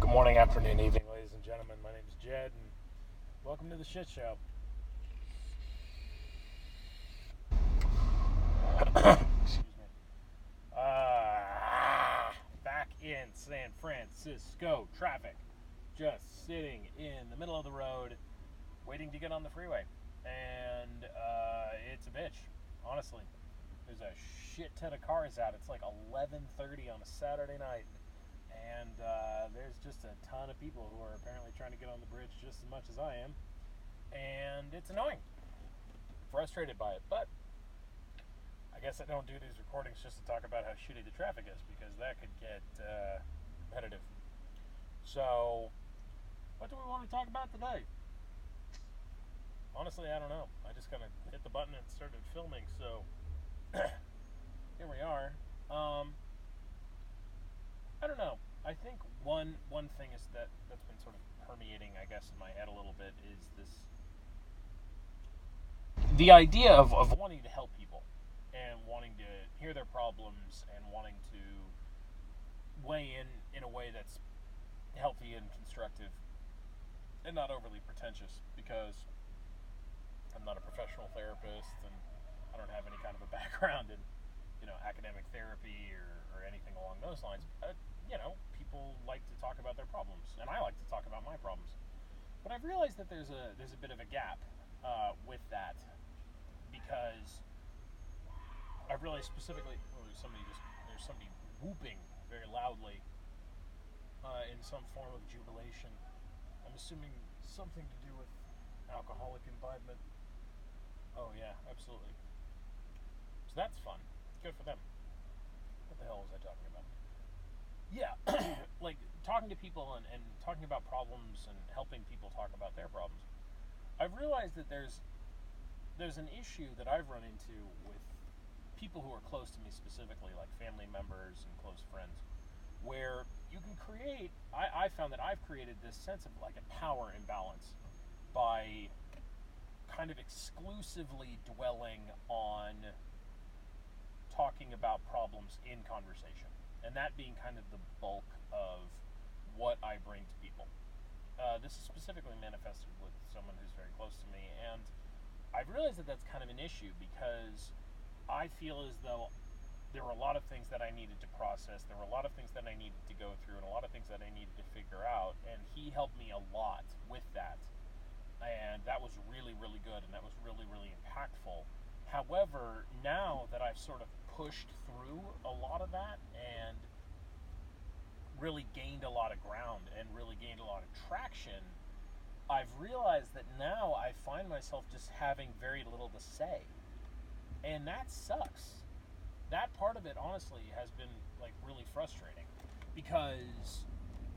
Good morning, afternoon, evening, ladies and gentlemen. My name is Jed, and welcome to the shit show. Excuse me. Back in San Francisco traffic, just sitting in the middle of the road, waiting to get on the freeway, and it's a bitch. Honestly, there's a shit ton of cars out. It's like 11:30 on a Saturday night. And there's just a ton of people who are apparently trying to get on the bridge just as much as I am. And it's annoying. Frustrated by it. But I guess I don't do these recordings just to talk about how shitty the traffic is, because that could get repetitive. So, what do we want to talk about today? Honestly, I don't know. I just kind of hit the button and started filming, so here we are. I don't know. I think one thing is that's been sort of permeating, I guess, in my head a little bit is the idea of wanting to help people and wanting to hear their problems and wanting to weigh in a way that's healthy and constructive and not overly pretentious, because I'm not a professional therapist and I don't have any kind of a background in academic therapy or anything along those lines. But, people like to talk about their problems, and I like to talk about my problems. But I've realized that there's a bit of a gap with that, because I've realized specifically, there's somebody whooping very loudly in some form of jubilation. I'm assuming something to do with alcoholic imbibement. Oh yeah, absolutely. So that's fun. Good for them. What the hell was I talking about? Yeah, like talking to people and talking about problems and helping people talk about their problems. I've realized that there's an issue that I've run into with people who are close to me, specifically like family members and close friends, where you can create, I found that I've created this sense of like a power imbalance by kind of exclusively dwelling on talking about problems in conversation, and that being kind of the bulk of what I bring to people. This is specifically manifested with someone who's very close to me, and I've realized that that's kind of an issue, because I feel as though there were a lot of things that I needed to process, there were a lot of things that I needed to go through, and a lot of things that I needed to figure out, and he helped me a lot with that. And that was really, really good, and that was really, really impactful. However, now that I've sort of pushed through a lot of that and really gained a lot of ground and really gained a lot of traction, I've realized that now I find myself just having very little to say. And that sucks. That part of it, honestly, has been like really frustrating, because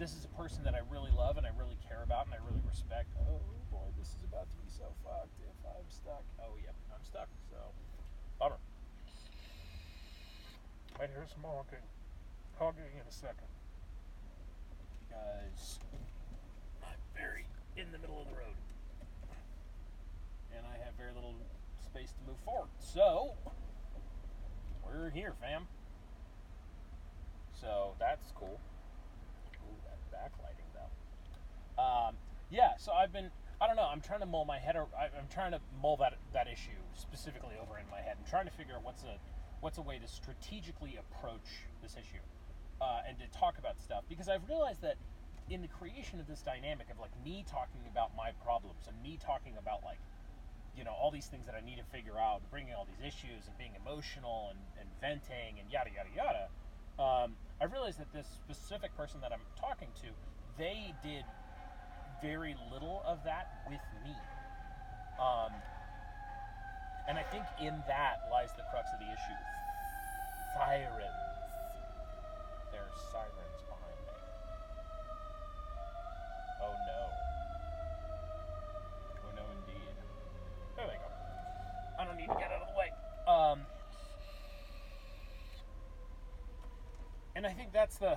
this is a person that I really love and I really care about and I really respect. Oh boy, this is about to be so fucked if I'm stuck. Oh yep, I'm stuck, so bummer. Might hear some honking in a second, because I'm very in the middle of the road and I have very little space to move forward. So we're here, fam. So that's cool. Ooh, that backlighting though. Yeah. So I don't know. I'm trying to mull my head. I'm trying to mull that issue specifically over in my head. I'm trying to figure out what's a way to strategically approach this issue and to talk about stuff, because I've realized that in the creation of this dynamic of like me talking about my problems and me talking about like all these things that I need to figure out, bringing all these issues and being emotional and venting and yada yada yada. I realized that this specific person that I'm talking to, they did very little of that with me. And I think in that lies the crux of the issue. Sirens. There are sirens behind me. Oh no. Oh no indeed. There they go. I don't need to get out of the way. And I think that's the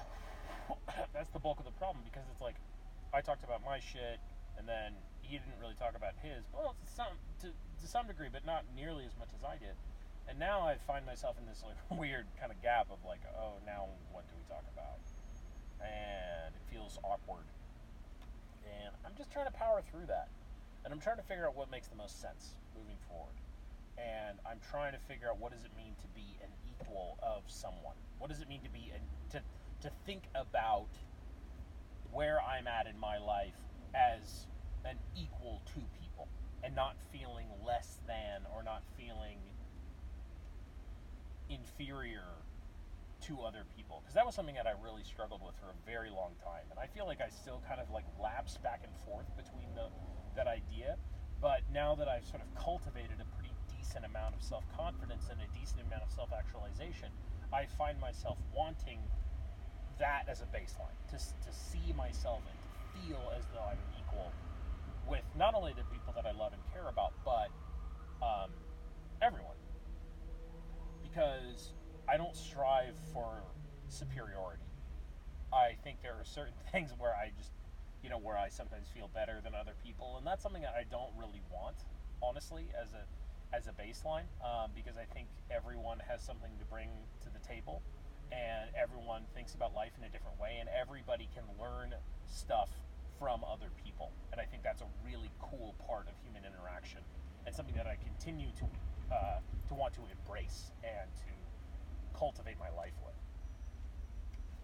bulk of the problem, because it's like I talked about my shit, and then he didn't really talk about his. Well, to some degree, but not nearly as much as I did. And now I find myself in this like weird kind of gap of like, oh, now what do we talk about? And it feels feels awkward. And I'm just trying to power through that. And I'm trying to figure out what makes the most sense moving forward. And I'm trying to figure out what does it mean to be an equal of someone. What does it mean to be to think about where I'm at in my life as an equal to people and not feeling less than or not feeling inferior to other people, because that was something that I really struggled with for a very long time, and I feel like I still kind of like lapse back and forth between that idea. But now that I've sort of cultivated a pretty decent amount of self-confidence and a decent amount of self-actualization, I find myself wanting that as a baseline, to see myself and to feel as though I'm equal with not only the people that I love and care about, but everyone. Because I don't strive for superiority. I think there are certain things where I just, where I sometimes feel better than other people, and that's something that I don't really want, honestly, as a baseline, because I think everyone has something to bring to the table, and everyone thinks about life in a different way, and everybody can learn stuff from other people, and I think that's a really cool part of human interaction, and something that I continue to want to embrace and to cultivate my life with.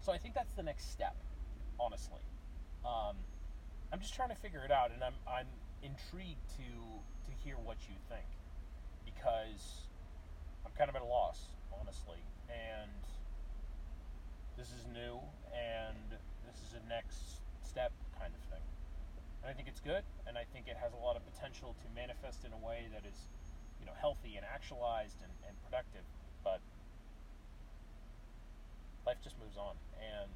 So I think that's the next step, honestly. I'm just trying to figure it out, and I'm intrigued to hear what you think, because I'm kind of at a loss, honestly, and this is new, and this is a next step kind of thing. And I think it's good, and I think it has a lot of potential to manifest in a way that is, healthy and actualized and productive. But life just moves on, and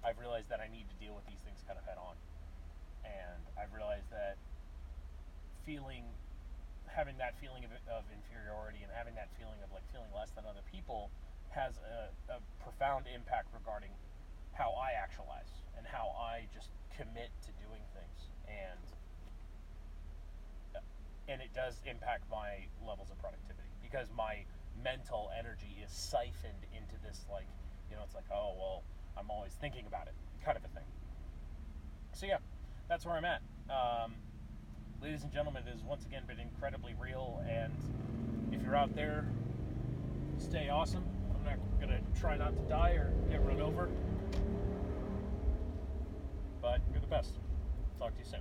I've realized that I need to deal with these things kind of head on. And I've realized that having that feeling of inferiority and having that feeling of like feeling less than other people has a profound impact regarding how I actualize and how I just commit to doing things. And it does impact my levels of productivity, because my mental energy is siphoned into this, like, it's like, oh, well, I'm always thinking about it kind of a thing. So yeah, that's where I'm at. Ladies and gentlemen, it has once again been incredibly real, and if you're out there, stay awesome. I'm not going to try not to die or get run over, but you're the best. Talk to you soon.